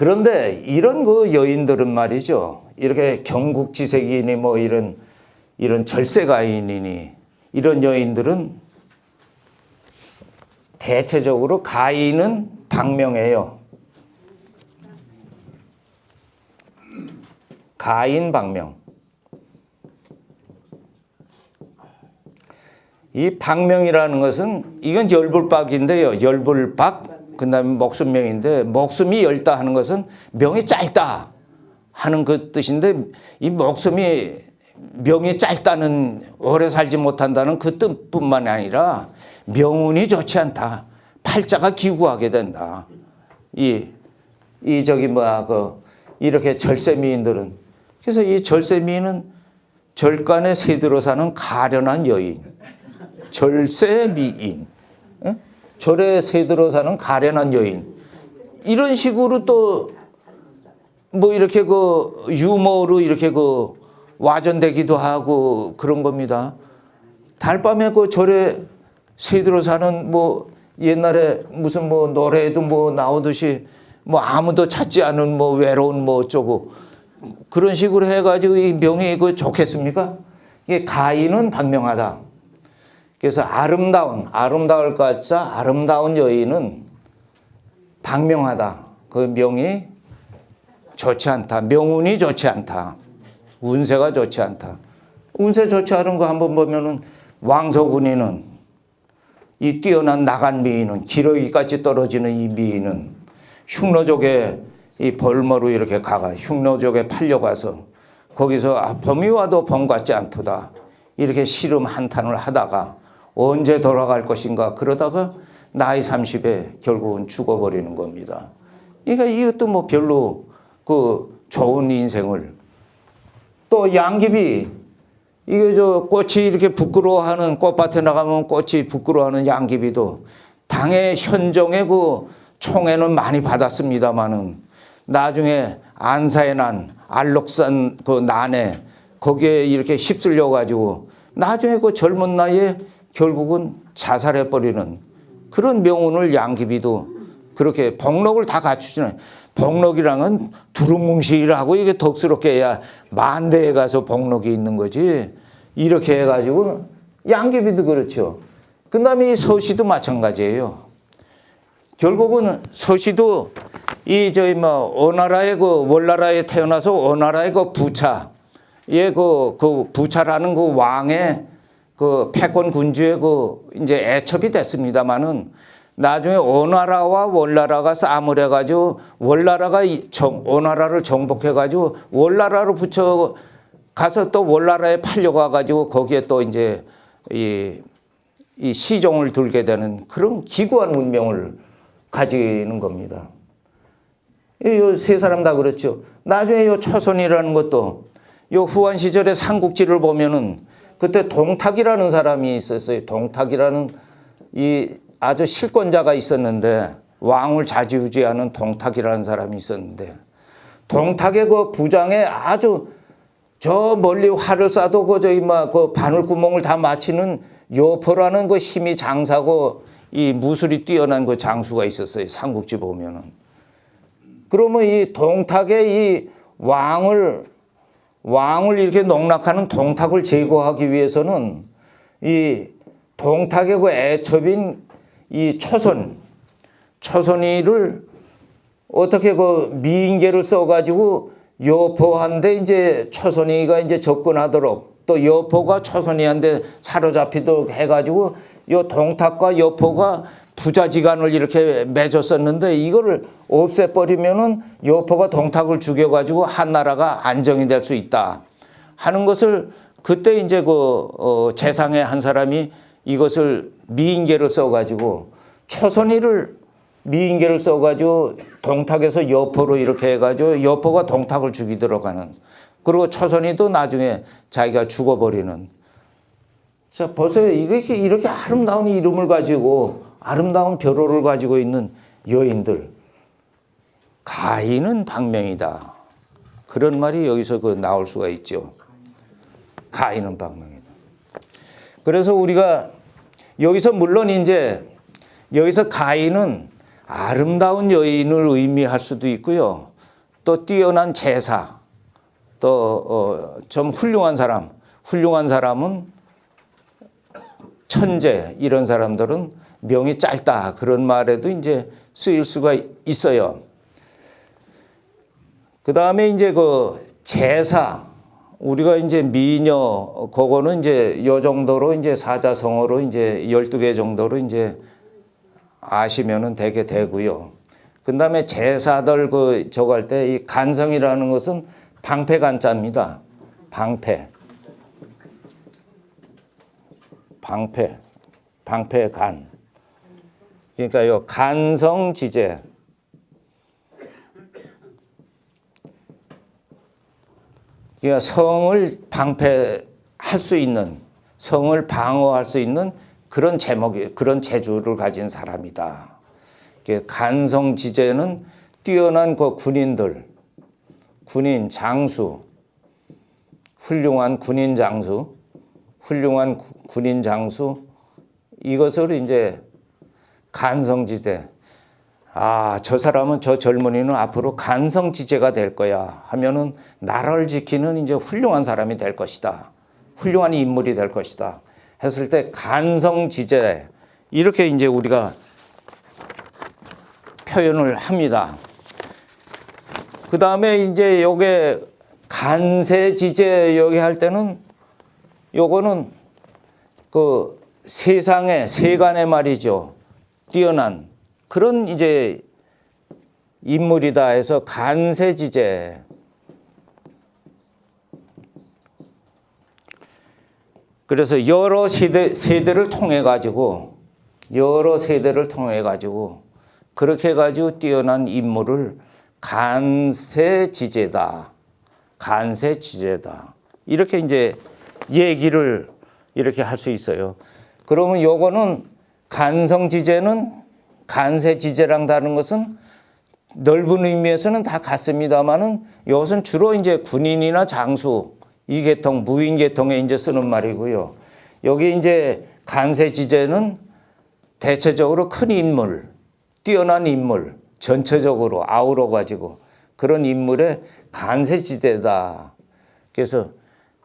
그런데 이런 그 여인들은 말이죠. 이렇게 경국지색이니 뭐 이런 절세가인이니 이런 여인들은 대체적으로 가인은 방명해요. 가인 방명. 이 방명이라는 것은 이건 열불박인데요. 열불박 그다음에 목숨명인데 목숨이 엷다 하는 것은 명이 짧다 하는 그 뜻인데 이 목숨이 명이 짧다는 오래 살지 못한다는 그 뜻뿐만 아니라 명운이 좋지 않다. 팔자가 기구하게 된다. 이렇게 절세미인들은 그래서 이 절세미인은 절간에 새들어 사는 가련한 여인. 절세미인. 절에 새들어 사는 가련한 여인. 이런 식으로 또 뭐 이렇게 그 유머로 이렇게 그 와전되기도 하고 그런 겁니다. 달밤에 그 절에 새들어 사는 뭐 옛날에 무슨 뭐 노래에도 뭐 나오듯이 뭐 아무도 찾지 않은 뭐 외로운 뭐 어쩌고 그런 식으로 해가지고 이 명이 그 좋겠습니까? 이게 가인은 방명하다. 그래서 아름다울 것자 아름다운 여인은 방명하다. 그 명이 좋지 않다. 명운이 좋지 않다. 운세가 좋지 않다. 운세 좋지 않은 거 한번 보면은 왕서군이는 이 뛰어난 나간 미인은 기러기까지 떨어지는 이 미인은 흉노족에 이 벌머로 이렇게 가가 흉노족에 팔려가서 거기서 범이 와도 범 같지 않도다. 이렇게 시름 한탄을 하다가 언제 돌아갈 것인가 그러다가 나이 30에 결국은 죽어버리는 겁니다. 그러니까 이것도 뭐 별로 그 좋은 인생을 또 양귀비 이게 저 꽃이 이렇게 부끄러워하는 꽃밭에 나가면 꽃이 부끄러워하는 양귀비도 당의 현종의 그 총애는 많이 받았습니다마는 나중에 안사의 난 안록산 그 난에 거기에 이렇게 휩쓸려 가지고 나중에 그 젊은 나이에 결국은 자살해 버리는 그런 명운을 양귀비도 그렇게 복록을 다 갖추지는 복록이랑은 두루뭉실하고 이게 덕스럽게 해야 만대에 가서 복록이 있는 거지. 이렇게 해가지고 양귀비도 그렇죠. 그 다음에 이 서씨도 마찬가지예요. 결국은 서씨도 이 저희 뭐 오나라의 그 월나라에 태어나서 오나라의 그 부차의 그 부차라는 그 왕의 그 패권 군주의 그 이제 애첩이 됐습니다만은 나중에 오나라와 월나라가 싸움을 해가지고 월나라가 오나라를 정복해가지고 월나라로 붙여 가서 또 월나라에 팔려가가지고 거기에 또 이제 이 시종을 들게 되는 그런 기구한 운명을 가지는 겁니다. 이 세 사람 다 그렇죠. 나중에 이 초선이라는 것도 이 후한 시절의 삼국지를 보면은 그때 동탁이라는 사람이 있었어요. 동탁이라는 이 아주 실권자가 있었는데 왕을 좌지우지하는 동탁이라는 사람이 있었는데 동탁의 그 부장에 아주 저 멀리 활을 쏴도 그 바늘구멍을 다 맞히는 요포라는 그 힘이 장사고 이 무술이 뛰어난 그 장수가 있었어요. 삼국지 보면은. 그러면 이 동탁의 이 왕을 이렇게 농락하는 동탁을 제거하기 위해서는 이 동탁의 그 애첩인 이 초선이를 어떻게 그 미인계를 써가지고 여포한테 이제 초선이가 이제 접근하도록 또 여포가 초선이한테 사로잡히도록 해가지고 요 동탁과 여포가 부자지간을 이렇게 맺었었는데 이거를 없애버리면은 여포가 동탁을 죽여가지고 한나라가 안정이 될 수 있다 하는 것을 그때 이제 재상의 한 사람이 이것을 미인계를 써가지고 초선이를 미인계를 써가지고 동탁에서 여포로 이렇게 해가지고 여포가 동탁을 죽이도록 하는 그리고 초선이도 나중에 자기가 죽어버리는 자 보세요. 이렇게 아름다운 이름을 가지고 아름다운 벼로를 가지고 있는 여인들 가인은 방명이다. 그런 말이 여기서 나올 수가 있죠. 가인은 방명이다. 그래서 우리가 여기서 물론 이제 여기서 가인은 아름다운 여인을 의미할 수도 있고요. 또 뛰어난 제사, 또 좀 훌륭한 사람은 천재, 이런 사람들은 명이 짧다, 그런 말에도 이제 쓰일 수가 있어요. 그 다음에 이제 그 제사, 우리가 이제 미녀, 그거는 이제 요 정도로 이제 사자성어로 이제 12개 정도로 이제 아시면은 되게 되고요. 그 다음에 제사들 그 저거 할 때 이 간성이라는 것은 방패간자입니다. 방패간. 그러니까 요 간성지제. 그러니까 성을 방패할 수 있는, 성을 방어할 수 있는 그런 제목이, 그런 재주를 가진 사람이다. 간성지제는 뛰어난 그 군인들, 군인 장수, 훌륭한 군인 장수, 이것을 이제 간성지제. 아, 저 사람은, 저 젊은이는 앞으로 간성지제가 될 거야 하면은 나라를 지키는 이제 훌륭한 사람이 될 것이다, 훌륭한 인물이 될 것이다 했을 때 간성지제, 이렇게 이제 우리가 표현을 합니다. 그 다음에 이제 요게 간세지제 여기 할 때는 요거는 그 세상의, 세간의 말이죠. 뛰어난 그런 이제 인물이다 해서 간세지제. 그래서 여러 세대를 통해 가지고 그렇게 해가지고 뛰어난 인물을 간세지제다, 이렇게 이제 얘기를 이렇게 할 수 있어요. 그러면 요거는 간성지제는 간세지제랑 다른 것은 넓은 의미에서는 다 같습니다만은 이것은 주로 이제 군인이나 장수, 이 계통, 무인 계통에 이제 쓰는 말이고요. 여기 이제 간세지제는 대체적으로 큰 인물, 뛰어난 인물, 전체적으로 아우러 가지고 그런 인물의 간세지대다. 그래서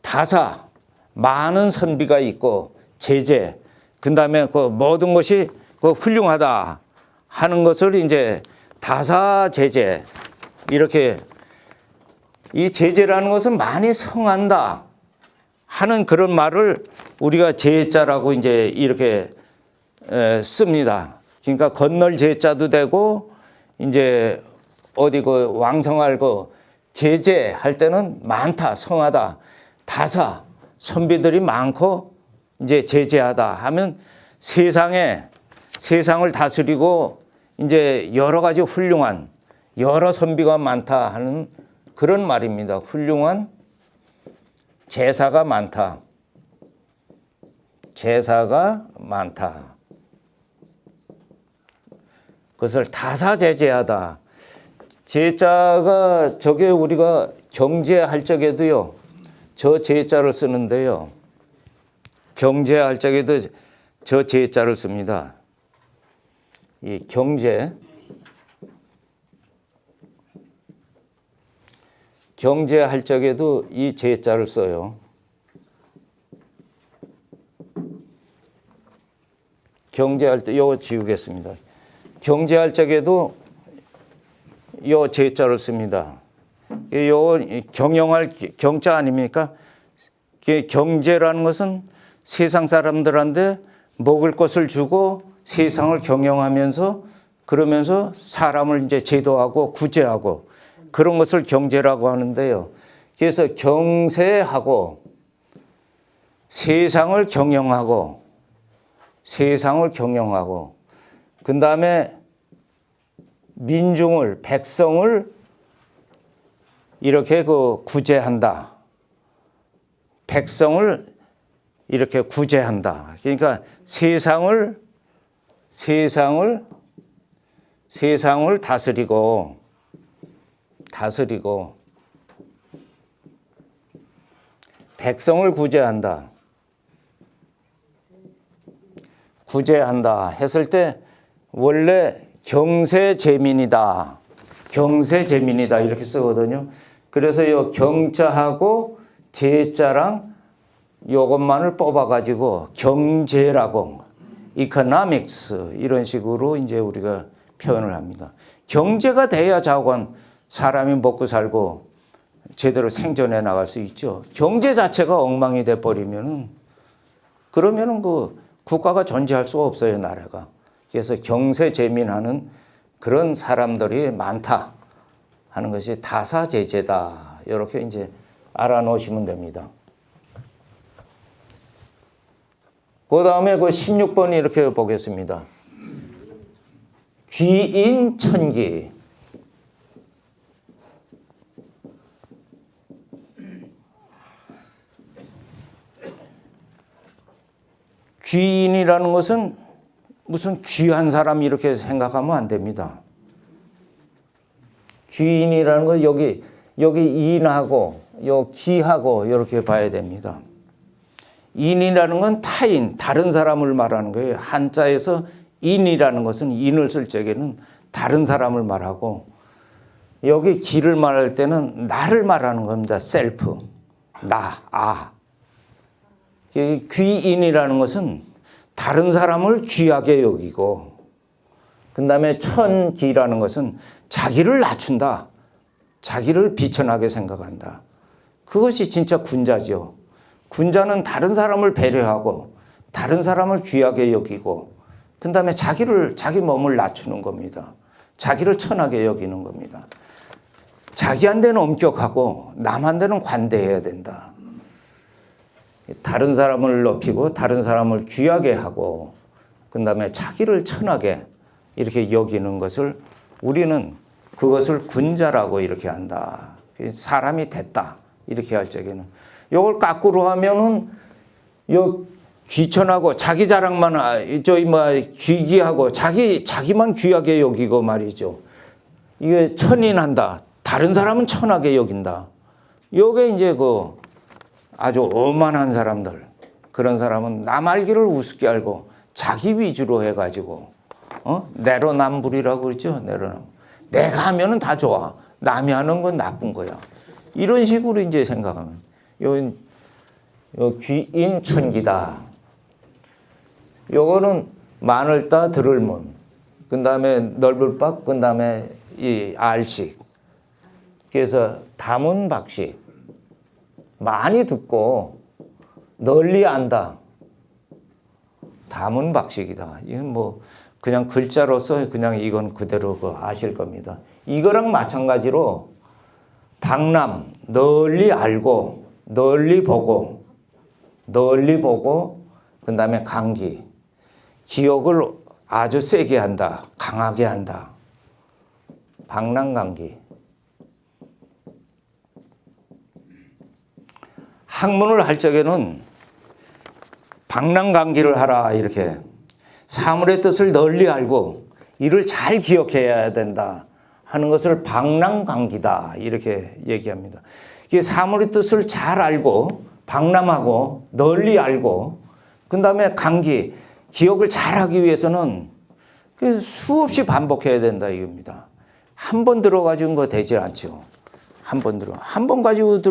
다사, 많은 선비가 있고 제재, 그 다음에 그 모든 것이 그 훌륭하다 하는 것을 이제 다사제재, 이렇게 이 제재라는 것은 많이 성한다 하는 그런 말을 우리가 제자라고 이제 이렇게 씁니다. 그러니까 건널 제자도 되고 이제 어디 그 왕성할 그 제재할 때는 많다, 성하다, 다사, 선비들이 많고 이제 제재하다 하면 세상을 다스리고 이제 여러 가지 훌륭한 여러 선비가 많다 하는 그런 말입니다. 훌륭한 제사가 많다. 그것을 다사제재하다. 제자가 저게 우리가 경제할 적에도요, 저 제자를 쓰는데요. 경제할 적에도 저 제자를 씁니다. 이 경제할 적에도 이 제자를 써요. 경제할 때 요거 지우겠습니다. 경제할 적에도 요 제자를 씁니다. 요 경영할 경자 아닙니까? 경제라는 것은 세상 사람들한테 먹을 것을 주고 세상을 경영하면서 그러면서 사람을 이제 제도하고 구제하고 그런 것을 경제라고 하는데요. 그래서 경세하고 세상을 경영하고 그 다음에 민중을, 백성을 이렇게 그 구제한다. 백성을 이렇게 구제한다. 그러니까 세상을 다스리고 백성을 구제한다 했을 때 원래 경세제민이다. 경세재민이다 이렇게 쓰거든요. 그래서 요 경자하고 재자랑 요것만을 뽑아가지고 경제라고 economics 이런 식으로 이제 우리가 표현을 합니다. 경제가 돼야 자관 사람이 먹고 살고 제대로 생존해 나갈 수 있죠. 경제 자체가 엉망이 돼 버리면은 그러면은 그 국가가 존재할 수가 없어요, 나라가. 그래서 경세재민하는 그런 사람들이 많다 하는 것이 다사제재다. 이렇게 이제 알아놓으시면 됩니다. 그 다음에 그 16번 이렇게 보겠습니다. 귀인천기. 귀인이라는 것은 무슨 귀한 사람 이렇게 생각하면 안 됩니다. 귀인이라는 건 여기 인하고 요 기하고 이렇게 봐야 됩니다. 인이라는 건 타인, 다른 사람을 말하는 거예요. 한자에서 인이라는 것은 인을 쓸 적에는 다른 사람을 말하고 여기 기를 말할 때는 나를 말하는 겁니다. 셀프, 나. 귀인이라는 것은 다른 사람을 귀하게 여기고 그 다음에 천기라는 것은 자기를 낮춘다. 자기를 비천하게 생각한다. 그것이 진짜 군자죠. 군자는 다른 사람을 배려하고 다른 사람을 귀하게 여기고 그 다음에 자기 몸을 낮추는 겁니다. 자기를 천하게 여기는 겁니다. 자기한테는 엄격하고 남한테는 관대해야 된다. 다른 사람을 높이고 다른 사람을 귀하게 하고 그 다음에 자기를 천하게 이렇게 여기는 것을 우리는 그것을 군자라고 이렇게 한다. 사람이 됐다. 이렇게 할 적에는. 이걸 거꾸로 하면은 요 귀천하고 자기 자랑만 귀기하고 자기만 귀하게 여기고 말이죠. 이게 천인한다. 다른 사람은 천하게 여긴다. 요게 이제 그 아주 오만한 사람들. 그런 사람은 남 알기를 우습게 알고 자기 위주로 해가지고 내로남불이라고 그러죠. 내로남. 내가 하면은 다 좋아. 남이 하는 건 나쁜 거야. 이런 식으로 이제 생각하면 요 귀인천기다. 요거는 마늘 따 들을 문. 그 다음에 넓을 박. 그 다음에 이 알식. 그래서 다문박식. 많이 듣고 널리 안다. 다문박식이다. 이건 뭐 그냥 글자로서 그냥 이건 그대로 아실 겁니다. 이거랑 마찬가지로 박람, 널리 알고, 널리 보고, 그 다음에 강기. 기억을 아주 세게 한다. 강하게 한다. 박람강기. 학문을 할 적에는 박람강기를 하라 이렇게 사물의 뜻을 널리 알고 이를 잘 기억해야 된다 하는 것을 박람강기다 이렇게 얘기합니다. 이게 사물의 뜻을 잘 알고 박람하고 널리 알고 그 다음에 강기 기억을 잘하기 위해서는 수없이 반복해야 된다 이겁니다. 한 번 들어가지고 거 되질 않죠. 한 번 가지고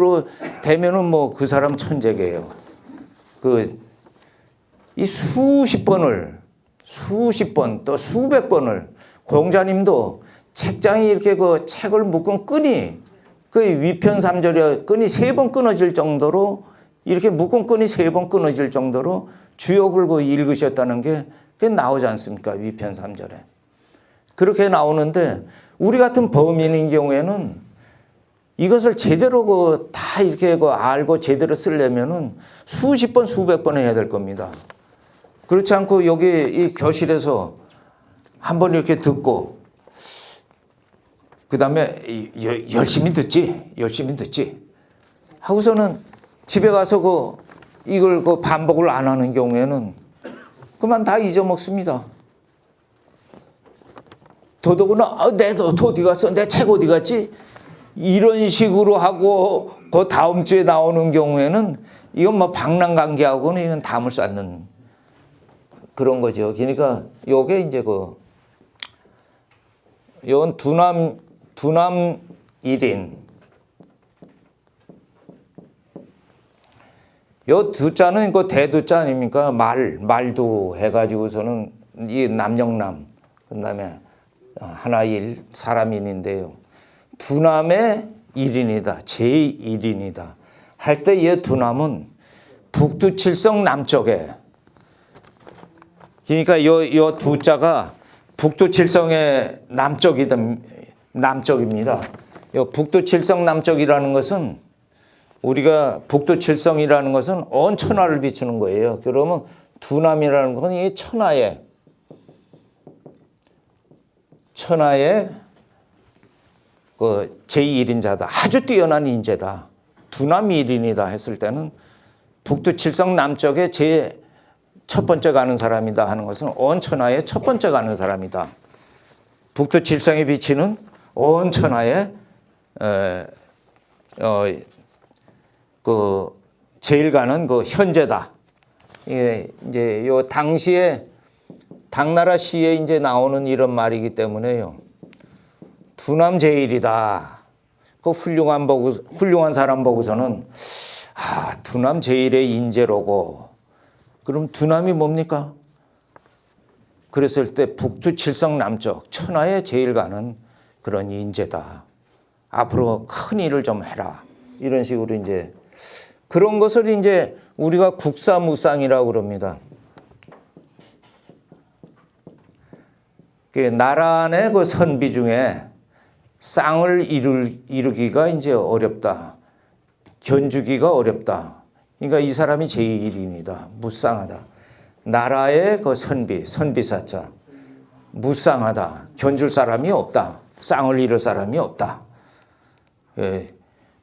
되면은 뭐 그 사람 천재계예요. 이 수십 번 또 수백 번을 공자님도 책장이 이렇게 그 책을 묶은 끈이 위편 3절에 끈이 3번 끊어질 정도로 이렇게 묶은 끈이 3번 끊어질 정도로 주역을 읽으셨다는 게 나오지 않습니까? 위편 3절에. 그렇게 나오는데 우리 같은 범인인 경우에는 이것을 제대로 다 이렇게 알고 제대로 쓰려면은 수십 번, 수백 번 해야 될 겁니다. 그렇지 않고 여기 이 교실에서 한번 이렇게 듣고 그 다음에 열심히 듣지 하고서는 집에 가서 이걸 반복을 안 하는 경우에는 그만 다 잊어먹습니다. 더더구나 내 노트 어디 갔어? 내 책 어디 갔지? 이런 식으로 하고 그 다음 주에 나오는 경우에는 이건 뭐 박람강기하고는 이건 담을 쌓는 그런 거죠. 그러니까 요게 이제 이건 두 두남 1인. 요 두자는 그 대두자 아닙니까? 말도 해가지고서는 이 남영남, 그 다음에 하나일, 사람인인데요. 두남의 1인이다. 제1인이다. 할 때 이 두남은 북두칠성 남쪽에, 그러니까 요 두자가 북두칠성의 남쪽입니다. 요 북두칠성 남쪽이라는 것은 우리가 북두칠성이라는 것은 온 천하를 비추는 거예요. 그러면 두남이라는 것은 이 천하의 그 제1인자다. 아주 뛰어난 인재다. 두남 1인이다 했을 때는 북두칠성 남쪽에 제 첫 번째 가는 사람이다 하는 것은 온 천하의 첫 번째 가는 사람이다. 북두칠성에 비치는 온 천하의 그 제일 가는 그 현재다. 이게 이제 요 당시에 당나라 시에 이제 나오는 이런 말이기 때문에요. 두남 제일이다. 그 훌륭한 사람 보고서는 두남 제일의 인재로고. 그럼 두남이 뭡니까? 그랬을 때 북두칠성 남쪽 천하에 제일 가는 그런 인재다. 앞으로 큰 일을 좀 해라. 이런 식으로 이제 그런 것을 이제 우리가 국사무쌍이라고 그럽니다. 나라 안의 그 선비 중에 쌍을 이루기가 이제 어렵다. 견주기가 어렵다. 그러니까 이 사람이 제1인이다. 무쌍하다. 나라의 그 선비사자. 무쌍하다. 견줄 사람이 없다. 쌍을 이룰 사람이 없다. 예.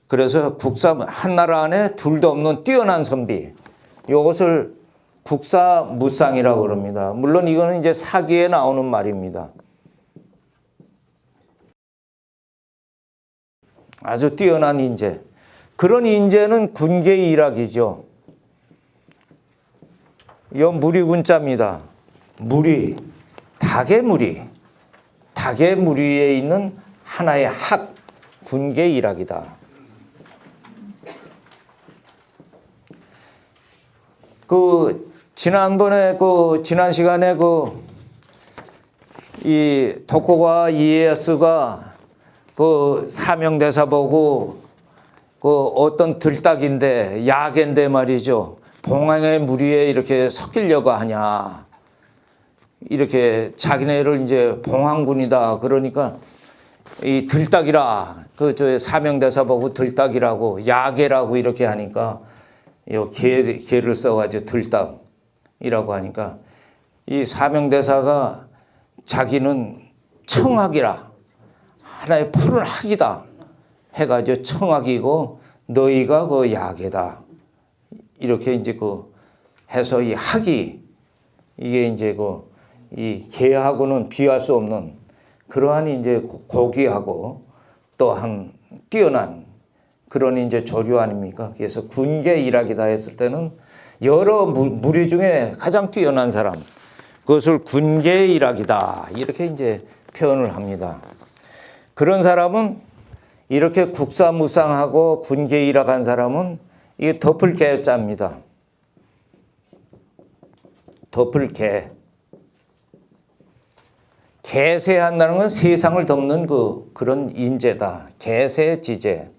그래서 한 나라 안에 둘도 없는 뛰어난 선비. 이것을 국사무쌍이라고 그럽니다. 물론 이거는 이제 사기에 나오는 말입니다. 아주 뛰어난 인재. 그런 인재는 군계 일학이죠. 요 무리군자입니다. 무리, 닭의 무리에 있는 하나의 학, 군계 일학이다. 지난 시간에 이 독고가 이에야스가 그 사명대사 보고 어떤 들딱인데 야개인데 말이죠. 봉황의 무리에 이렇게 섞이려고 하냐. 이렇게 자기네를 이제 봉황군이다. 그러니까 이 들딱이라 사명대사 보고 들딱이라고 야개라고 이렇게 하니까 요 개를 써가지고 들딱이라고 하니까 이 사명대사가 자기는 청학이라 하나의 푸른 학이다 해가지고 청학이고 너희가 그 야개다 이렇게 이제 해서 이 학이 이게 이제 이 개하고는 비할 수 없는 그러한 이제 고귀하고 또한 뛰어난 그런 이제 조류 아닙니까? 그래서 군계 일학이다 했을 때는 여러 무리 중에 가장 뛰어난 사람, 그것을 군계 일학이다 이렇게 이제 표현을 합니다. 그런 사람은 이렇게 국사무쌍하고 군계 일학한 사람은 이게 덮을개자입니다. 덮을개. 개세한다는 건 세상을 덮는 그런 인재다. 개세지재.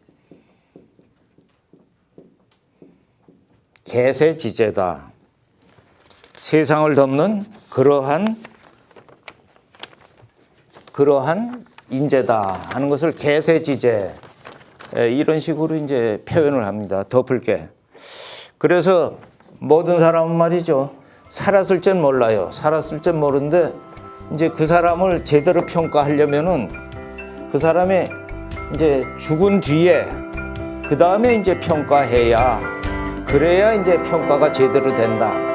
개세지재다. 세상을 덮는 그러한 인재다 하는 것을 개세지재 이런 식으로 이제 표현을 합니다. 덮을게. 그래서 모든 사람은 말이죠. 살았을 땐 몰라요. 살았을 땐 모르는데 이제 그 사람을 제대로 평가하려면은 그 사람이 이제 죽은 뒤에 그 다음에 이제 평가해야 그래야 이제 평가가 제대로 된다.